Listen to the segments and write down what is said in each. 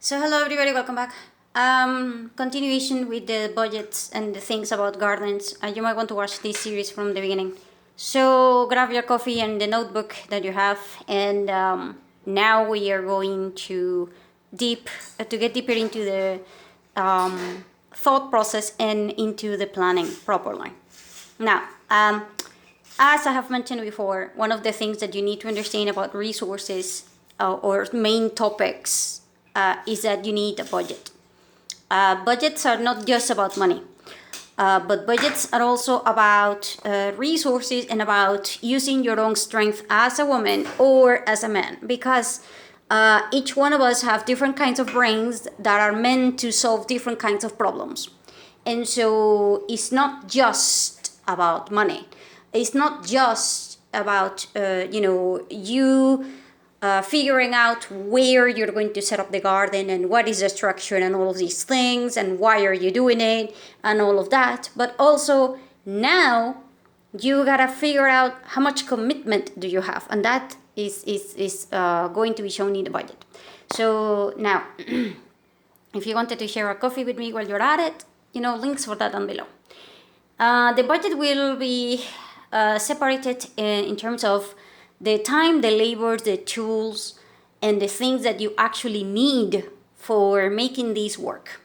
So hello everybody, welcome back. Continuation with the budgets and the things about gardens. You might want to watch this series from the beginning. So grab your coffee and the notebook that you have, and now we are going to get deeper into the thought process and into the planning properly. Now, as I have mentioned before, one of the things that you need to understand about resources or main topics is that you need a budget. Budgets are not just about money, but budgets are also about resources and about using your own strength as a woman or as a man, because each one of us have different kinds of brains that are meant to solve different kinds of problems. And so it's not just about money. It's not just about, you figuring out where you're going to set up the garden and what is the structure and all of these things and why are you doing it and all of that. But also now you gotta figure out how much commitment do you have, and that is going to be shown in the budget. So now, if you wanted to share a coffee with me while you're at it, links for that down below. The budget will be separated in terms of the time, the labor, the tools, and the things that you actually need for making this work.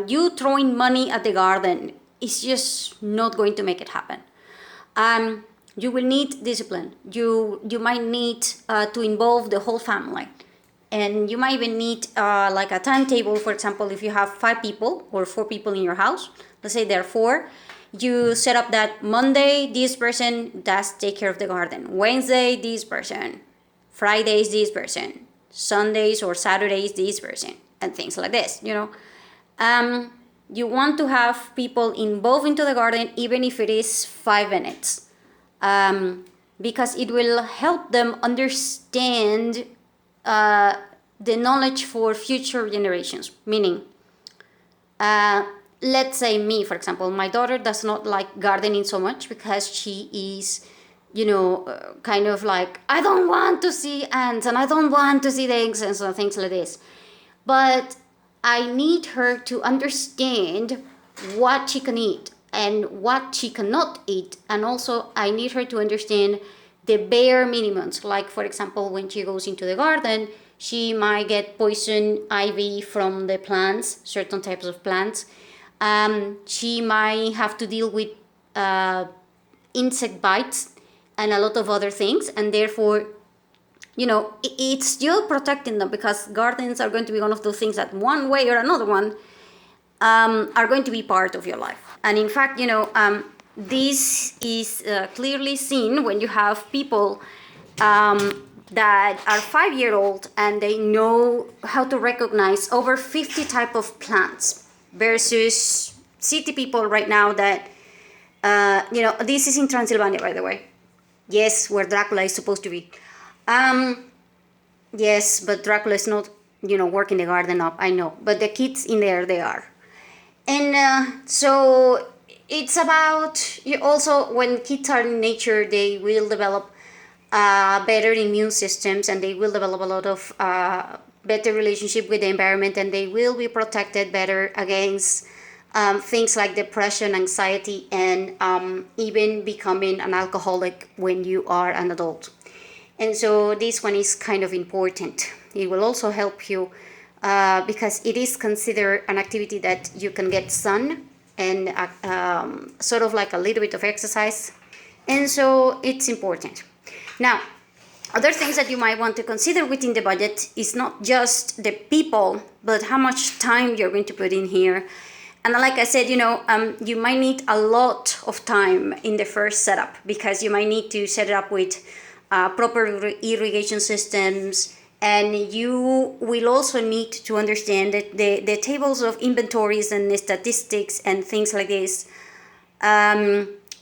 You throwing money at the garden is just not going to make it happen. You will need discipline. You might need to involve the whole family. And you might even need like a timetable. For example, if you have 5 people or 4 people in your house, let's say there are 4, you set up that Monday, this person does take care of the garden. Wednesday, this person. Fridays, this person. Sundays or Saturdays, this person. And things like this, You want to have people involved into the garden, even if it is 5 minutes. Because it will help them understand the knowledge for future generations. Meaning, let's say me, for example, my daughter does not like gardening so much because she is, kind of like, I don't want to see ants and I don't want to see things and so things like this. But I need her to understand what she can eat and what she cannot eat. And also I need her to understand the bare minimums. Like, for example, when she goes into the garden, she might get poison ivy from the plants, certain types of plants. She might have to deal with insect bites and a lot of other things, and therefore, it's still protecting them, because gardens are going to be one of those things that one way or another one are going to be part of your life. And in fact, this is clearly seen when you have people that are 5-year-old and they know how to recognize over 50 type of plants, versus city people right now that, this is in Transylvania, by the way. Yes, where Dracula is supposed to be. Yes, but Dracula is not, working the garden up, I know. But the kids in there, they are. And so it's about, also when kids are in nature, they will develop better immune systems, and they will develop a lot of better relationship with the environment, and they will be protected better against things like depression, anxiety, and even becoming an alcoholic when you are an adult. And so this one is kind of important. It will also help you because it is considered an activity that you can get sun and sort of like a little bit of exercise. And so it's important. Now, other things that you might want to consider within the budget is not just the people, but how much time you're going to put in here. And like I said, you might need a lot of time in the first setup, because you might need to set it up with proper irrigation systems. And you will also need to understand that the tables of inventories and statistics and things like this,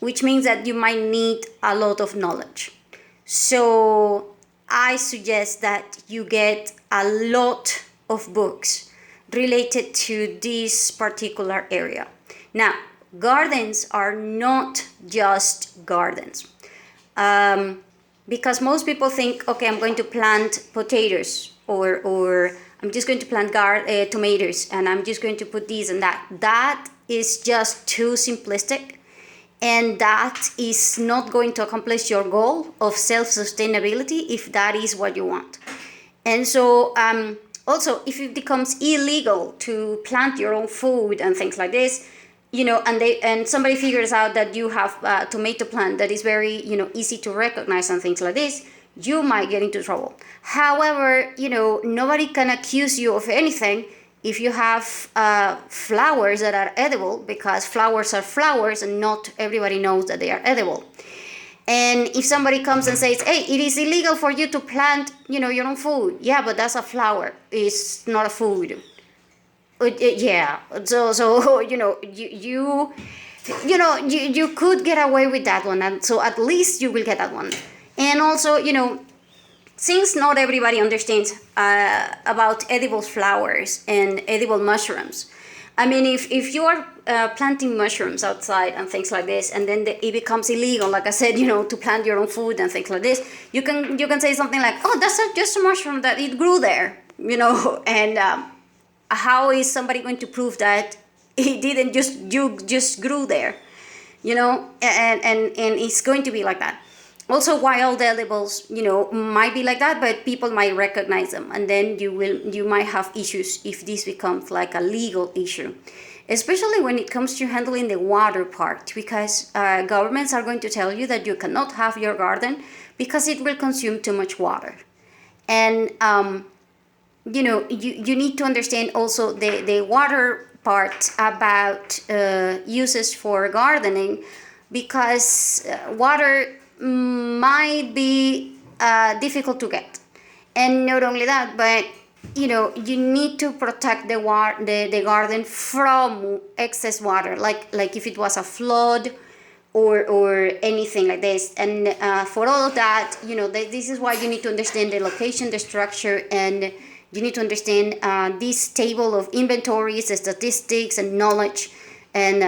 which means that you might need a lot of knowledge. So I suggest that you get a lot of books related to this particular area. Now, gardens are not just gardens. Because most people think, okay, I'm going to plant potatoes. or I'm just going to plant tomatoes and I'm just going to put these and that. That is just too simplistic, and that is not going to accomplish your goal of self-sustainability if that is what you want. And so also, if it becomes illegal to plant your own food and things like this, and somebody figures out that you have a tomato plant that is very easy to recognize and things like this, you might get into trouble. However, nobody can accuse you of anything if you have flowers that are edible, because flowers are flowers and not everybody knows that they are edible. And if somebody comes and says, hey, it is illegal for you to plant your own food, yeah, but that's a flower, it's not a food. Yeah, so you could get away with that one, and so at least you will get that one. And also, since not everybody understands about edible flowers and edible mushrooms, I mean, if you are planting mushrooms outside and things like this, and then it becomes illegal, like I said, to plant your own food and things like this, you can say something like, oh, that's just a mushroom that it grew there, and how is somebody going to prove that it didn't just grew there, and it's going to be like that. Also, wild edibles, might be like that, but people might recognize them, and then you might have issues if this becomes like a legal issue, especially when it comes to handling the water part, because governments are going to tell you that you cannot have your garden because it will consume too much water. And you need to understand also the water part about uses for gardening, because water might be difficult to get. And not only that, but you need to protect the garden from excess water, like if it was a flood or anything like this. And for all of that, this is why you need to understand the location, the structure, and you need to understand this table of inventories, the statistics, and knowledge. And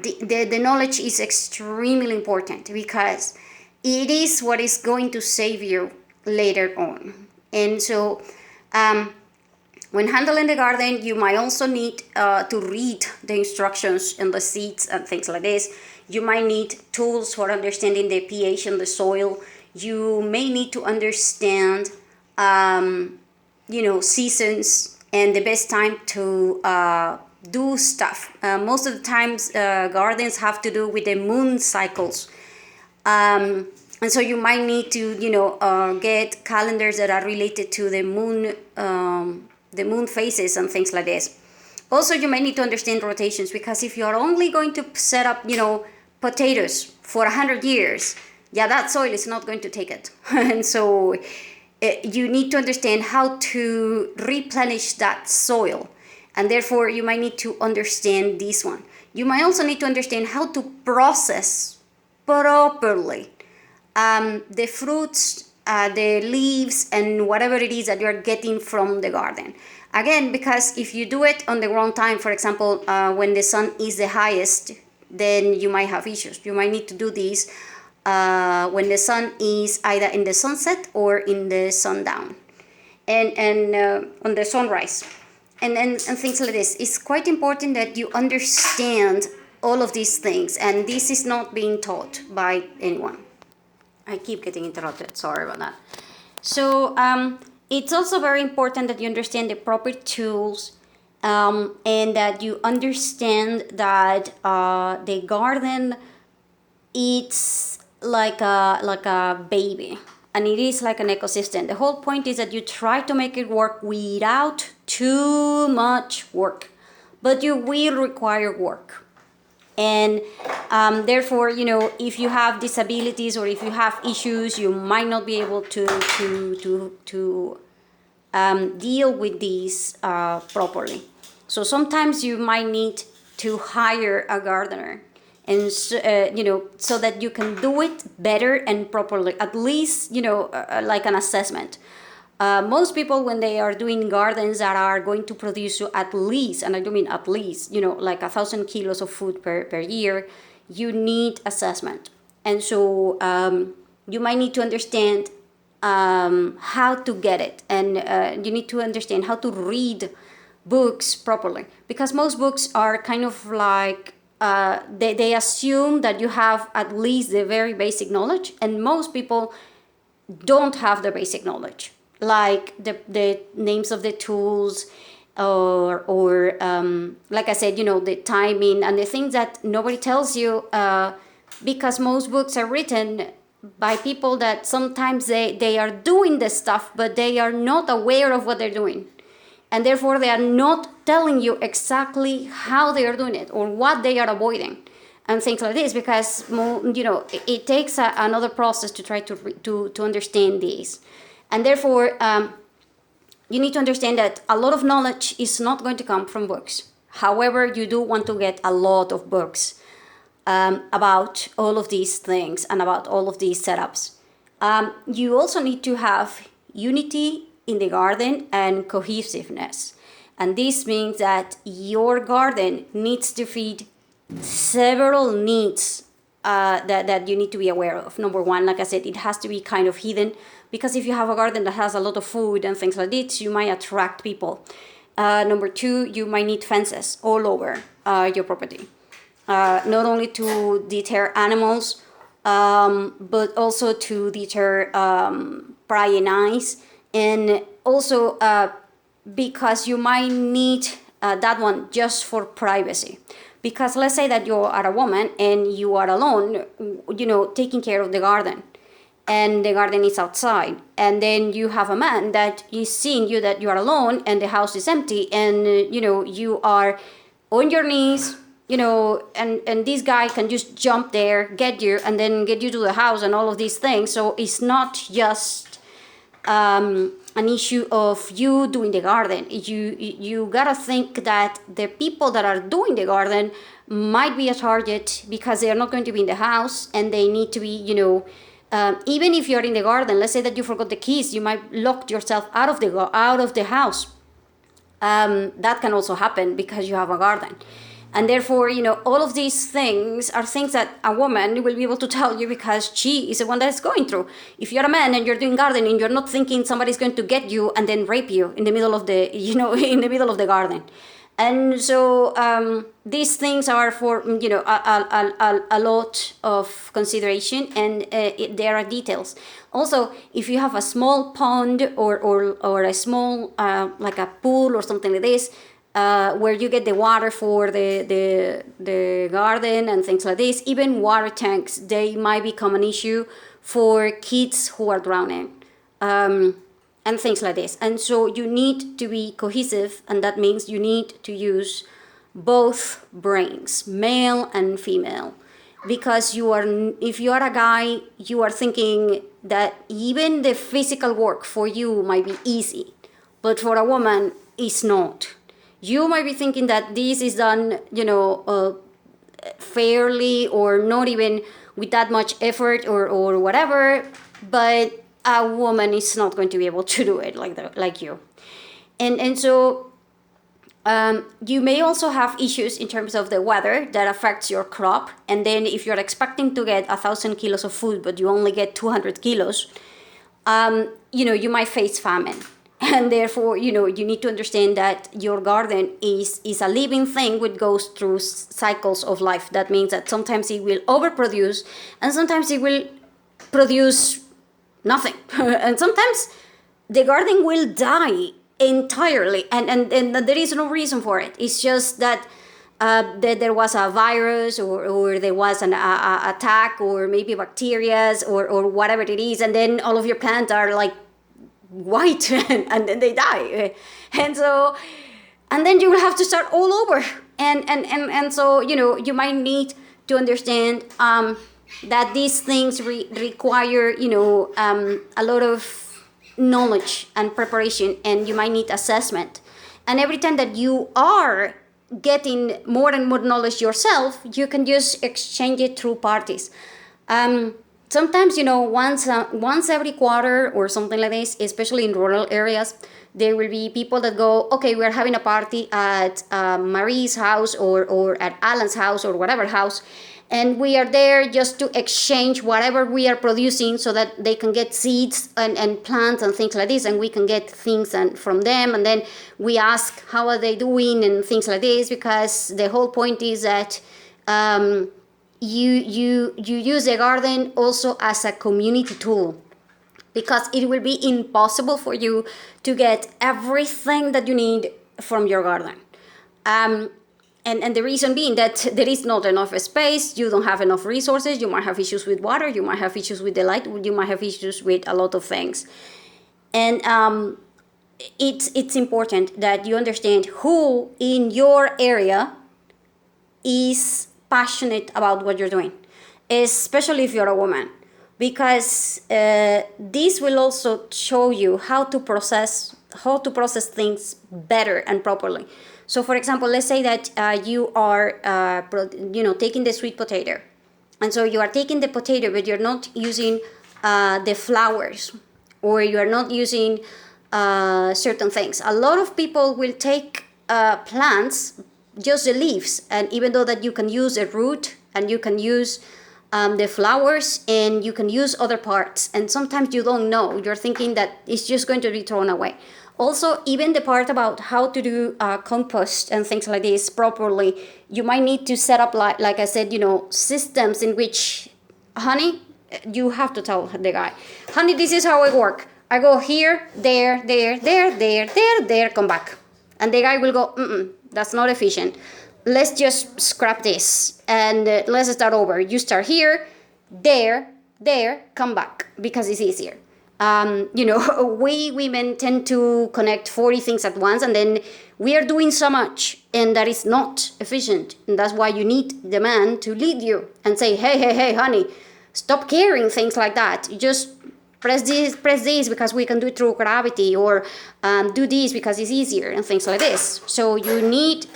the knowledge is extremely important, because it is what is going to save you later on. And so when handling the garden, you might also need to read the instructions and the seeds and things like this. You might need tools for understanding the pH in the soil. You may need to understand seasons and the best time to do stuff. Most of the times gardens have to do with the moon cycles. And so you might need to get calendars that are related to the moon phases and things like this. Also, you might need to understand rotations, because if you're only going to set up potatoes for 100 years, yeah, that soil is not going to take it. And so you need to understand how to replenish that soil, and therefore you might need to understand this one. You might also need to understand how to process properly the fruits, the leaves, and whatever it is that you're getting from the garden. Again, because if you do it on the wrong time, for example, when the sun is the highest, then you might have issues. You might need to do this when the sun is either in the sunset or in the sundown, and on the sunrise, and things like this. It's quite important that you understand all of these things, and this is not being taught by anyone. I keep getting interrupted, sorry about that. So it's also very important that you understand the proper tools, and that you understand that the garden, it's like a baby, and it is like an ecosystem. The whole point is that you try to make it work without too much work, but you will require work. And therefore, if you have disabilities or if you have issues, you might not be able to deal with these properly. So sometimes you might need to hire a gardener, and so that you can do it better and properly. At least like an assessment. Most people, when they are doing gardens that are going to produce you at least, and I do mean at least, like 1,000 kilos of food per year, you need assessment. And so you might need to understand how to get it, and you need to understand how to read books properly, because most books are kind of like they assume that you have at least the very basic knowledge, and most people don't have the basic knowledge, like the names of the tools, or like I said, the timing and the things that nobody tells you, because most books are written by people that sometimes they are doing the stuff, but they are not aware of what they're doing, and therefore they are not telling you exactly how they are doing it or what they are avoiding and things like this, because it takes another process to try to understand these. And therefore you need to understand that a lot of knowledge is not going to come from books. However, you do want to get a lot of books about all of these things and about all of these setups. You also need to have unity in the garden and cohesiveness. And this means that your garden needs to feed several needs that you need to be aware of. Number one, like I said, it has to be kind of hidden, because if you have a garden that has a lot of food and things like this, you might attract people. Number two, you might need fences all over your property. Not only to deter animals, but also to deter prying eyes, and also because you might need that one just for privacy. Because let's say that you are a woman and you are alone, taking care of the garden, and the garden is outside, and then you have a man that is seeing you that you are alone and the house is empty, and you are on your knees, and this guy can just jump there, get you, and then get you to the house and all of these things. So it's not just an issue of you doing the garden. You gotta think that the people that are doing the garden might be a target, because they are not going to be in the house, and they need to be, even if you're in the garden, let's say that you forgot the keys, you might lock yourself out of the house. That can also happen because you have a garden. And therefore, all of these things are things that a woman will be able to tell you, because she is the one that's going through. If you're a man and you're doing gardening, you're not thinking somebody's going to get you and then rape you in the middle of the, in the middle of the garden. And so these things are for, a lot of consideration, and there are details. Also, if you have a small pond or a small, like a pool or something like this, where you get the water for the garden and things like this, even water tanks, they might become an issue for kids who are drowning, and things like this. And so you need to be cohesive, and that means you need to use both brains, male and female, because if you are a guy, you are thinking that even the physical work for you might be easy, but for a woman, it's not. You might be thinking that this is done, fairly, or not even with that much effort or whatever, but a woman is not going to be able to do it like you. And so you may also have issues in terms of the weather that affects your crop. And then if you're expecting to get 1,000 kilos of food, but you only get 200 kilos, you might face famine. And therefore, you need to understand that your garden is a living thing which goes through cycles of life. That means that sometimes it will overproduce, and sometimes it will produce nothing. And sometimes the garden will die entirely, and there is no reason for it. It's just that there was a virus, or there was an attack, or maybe bacteria, or whatever it is, and then all of your plants are like white and then they die, and then you will have to start all over, and so you might need to understand that these things require a lot of knowledge and preparation, and you might need assessment. And every time that you are getting more and more knowledge yourself, you can just exchange it through parties. Sometimes, once every quarter or something like this, especially in rural areas, there will be people that go, okay, we're having a party at Marie's house or at Alan's house or whatever house, And we are there just to exchange whatever we are producing so that they can get seeds and plants and things like this, and we can get things from them. And then we ask how are they doing and things like this, because the whole point is that you use the garden also as a community tool, because it will be impossible for you to get everything that you need from your garden. And the reason being that there is not enough space, you don't have enough resources, you might have issues with water, you might have issues with the light, you might have issues with a lot of things. And it's important that you understand who in your area is passionate about what you're doing, especially if you're a woman, because this will also show you how to process things better and properly. So, for example, let's say that you are, taking the sweet potato, and so you are taking the potato, but you're not using the flowers, or you are not using certain things. A lot of people will take plants, just the leaves, and even though that you can use a root and you can use the flowers and you can use other parts, and sometimes you don't know, you're thinking that it's just going to be thrown away. Also, even the part about how to do compost and things like this properly, you might need to set up, like I said, systems in which, honey, you have to tell the guy, honey, this is how I work. I go here, there, come back. And the guy will go, that's not efficient. Let's just scrap this and let's start over. You start here, there, come back, because it's easier. We women tend to connect 40 things at once, and then we are doing so much, and that is not efficient. And that's why you need the man to lead you and say, hey, honey, stop carrying things like that. You just press this because we can do it through gravity, or do this because it's easier, and things like this. So you need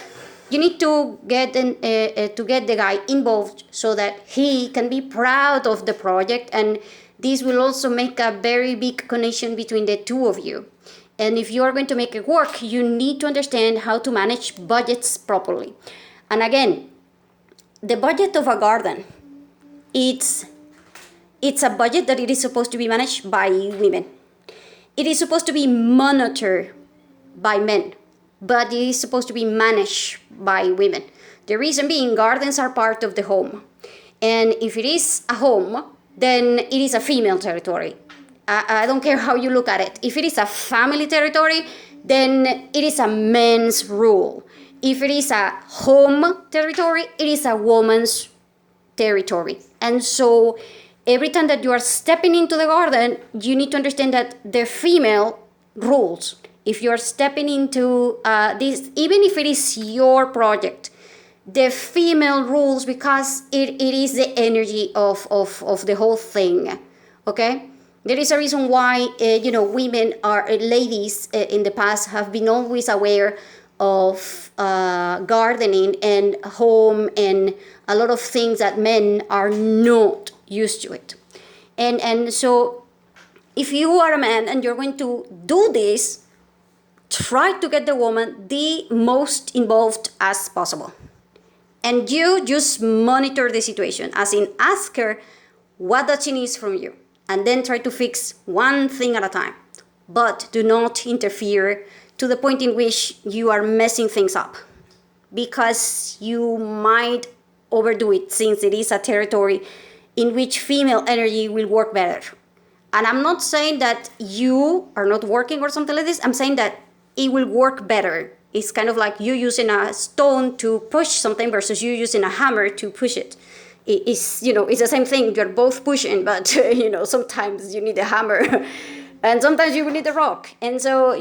to get the guy involved so that he can be proud of the project, and this will also make a very big connection between the two of you. And if you are going to make it work, you need to understand how to manage budgets properly. And again, the budget of a garden, it's a budget that it is supposed to be managed by women. It is supposed to be monitored by men, but it is supposed to be managed by women. The reason being, gardens are part of the home. And if it is a home, then it is a female territory. I don't care how you look at it. If it is a family territory, then it is a man's rule. If it is a home territory, it is a woman's territory. And so every time that you are stepping into the garden, you need to understand that the female rules. If you're stepping into this, even if it is your project, the female rules, because it is the energy of the whole thing, okay? There is a reason why, women ladies in the past have been always aware of gardening and home and a lot of things that men are not used to it. And so if you are a man and you're going to do this, try to get the woman the most involved as possible. And you just monitor the situation, as in ask her what does she need from you, and then try to fix one thing at a time. But do not interfere to the point in which you are messing things up, because you might overdo it, since it is a territory in which female energy will work better. And I'm not saying that you are not working or something like this. I'm saying that it will work better. It's kind of like you using a stone to push something versus you using a hammer to push it. It's the same thing. You're both pushing, but sometimes you need a hammer and sometimes you will need a rock. And so,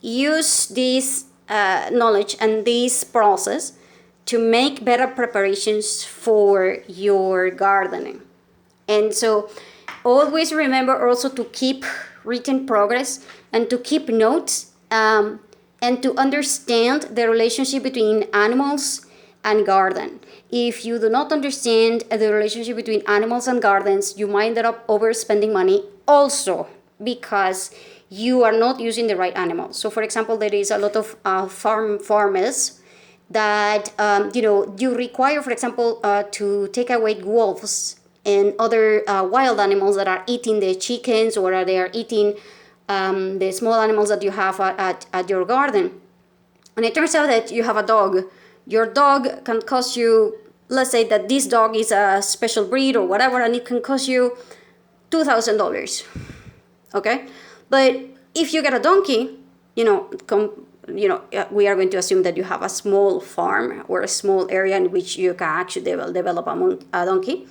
use this knowledge and this process to make better preparations for your gardening. And so always remember also to keep written progress and to keep notes, and to understand the relationship between animals and garden. If you do not understand the relationship between animals and gardens, you might end up overspending money also because you are not using the right animals. So for example, there is a lot of farmers that you require, for example, to take away wolves and other wild animals that are eating the chickens, or they are eating the small animals that you have at your garden. And it turns out that you have a dog. Your dog can cost you, let's say that this dog is a special breed or whatever, and it can cost you $2,000. Okay? But if you get a donkey, we are going to assume that you have a small farm or a small area in which you can actually develop a donkey.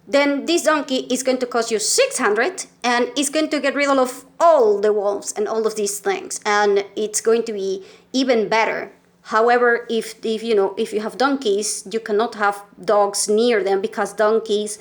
Then this donkey is going to cost you $600, and it's going to get rid of all the wolves and all of these things, and it's going to be even better. However, if you have donkeys, you cannot have dogs near them, because donkeys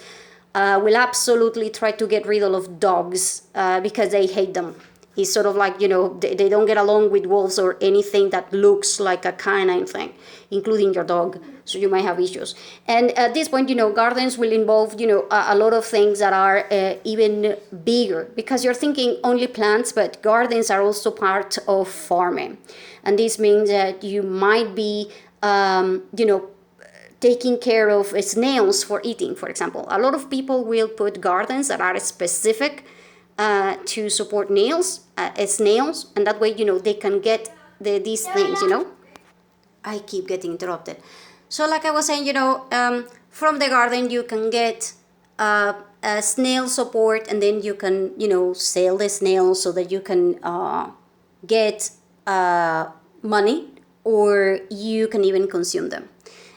will absolutely try to get rid of dogs because they hate them. It's sort of like, they don't get along with wolves or anything that looks like a canine thing, including your dog. So you might have issues. And at this point, gardens will involve, a lot of things that are even bigger, because you're thinking only plants, but gardens are also part of farming. And this means that you might be, taking care of snails for eating, for example. A lot of people will put gardens that are specific to support snails, and that way, they can get these things, I keep getting interrupted. So like I was saying, from the garden you can get a snail support, and then you can, sell the snails so that you can get money, or you can even consume them.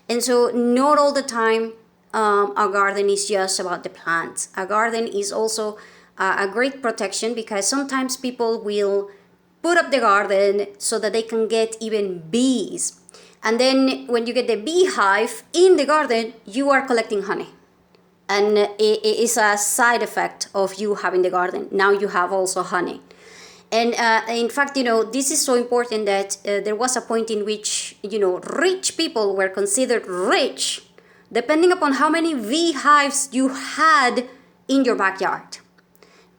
And so not all the time a garden is just about the plants. A garden is also a great protection, because sometimes people will put up the garden so that they can get even bees. And then when you get the beehive in the garden, you are collecting honey. And it is a side effect of you having the garden. Now you have also honey. And in fact, this is so important that there was a point in which, rich people were considered rich depending upon how many beehives you had in your backyard.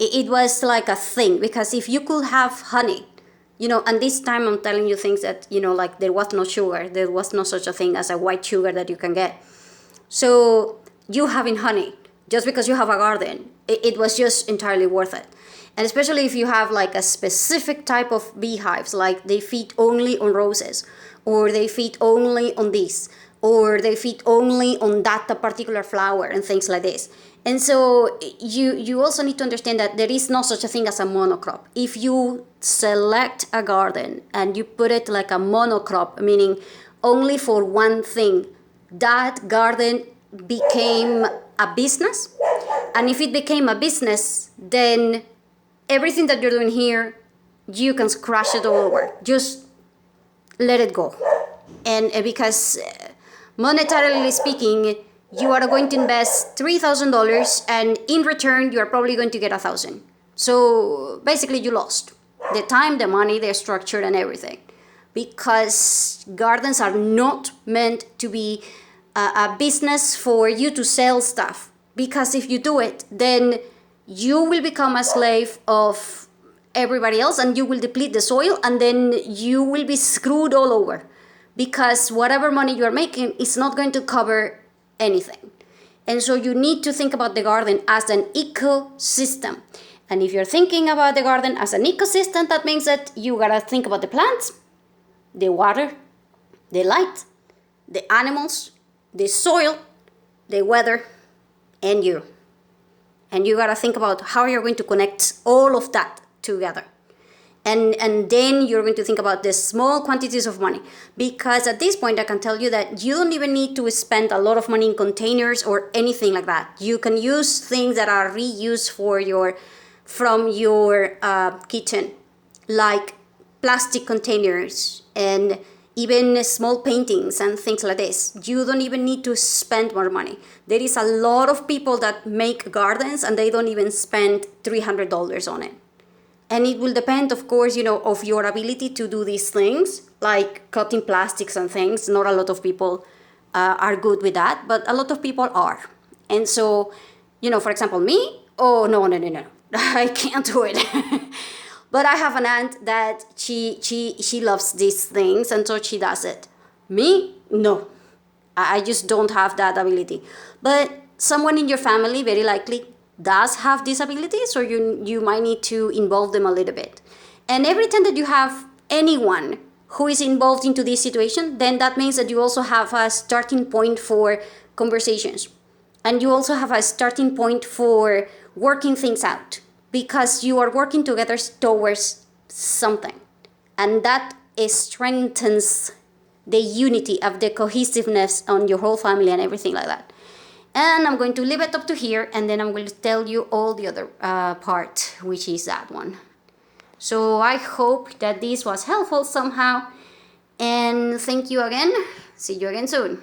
It was like a thing, because if you could have honey, and this time I'm telling you things that, like there was no sugar, there was no such a thing as a white sugar that you can get. So you having honey, just because you have a garden, it was just entirely worth it. And especially if you have like a specific type of beehives, like they feed only on roses, or they feed only on this, or they feed only on that particular flower, and things like this. And so you also need to understand that there is no such a thing as a monocrop. If you select a garden and you put it like a monocrop, meaning only for one thing, that garden became a business. And if it became a business, then everything that you're doing here, you can scratch it all over. Just let it go. And because monetarily speaking, you are going to invest $3,000, and in return, you are probably going to get $1,000. So basically, you lost the time, the money, the structure, and everything. Because gardens are not meant to be a business for you to sell stuff. Because if you do it, then you will become a slave of everybody else, and you will deplete the soil, and then you will be screwed all over. Because whatever money you are making is not going to cover anything. And so you need to think about the garden as an ecosystem. And if you're thinking about the garden as an ecosystem, that means that you gotta think about the plants, the water, the light, the animals, the soil, the weather, and you. And you gotta think about how you're going to connect all of that together. And then you're going to think about the small quantities of money. Because at this point, I can tell you that you don't even need to spend a lot of money in containers or anything like that. You can use things that are reused from your kitchen, like plastic containers and even small paintings and things like this. You don't even need to spend more money. There is a lot of people that make gardens and they don't even spend $300 on it. And it will depend, of course, of your ability to do these things, like cutting plastics and things. Not a lot of people are good with that, but a lot of people are. And so, for example, me, oh, no, I can't do it. But I have an aunt that she loves these things, and so she does it. Me? No. I just don't have that ability. But someone in your family very likely does have this ability, so you might need to involve them a little bit. And every time that you have anyone who is involved into this situation, then that means that you also have a starting point for conversations. And you also have a starting point for working things out, because you are working together towards something. And that strengthens the unity of the cohesiveness on your whole family and everything like that. And I'm going to leave it up to here, and then I'm going to tell you all the other part, which is that one. So I hope that this was helpful somehow, and thank you again. See you again soon.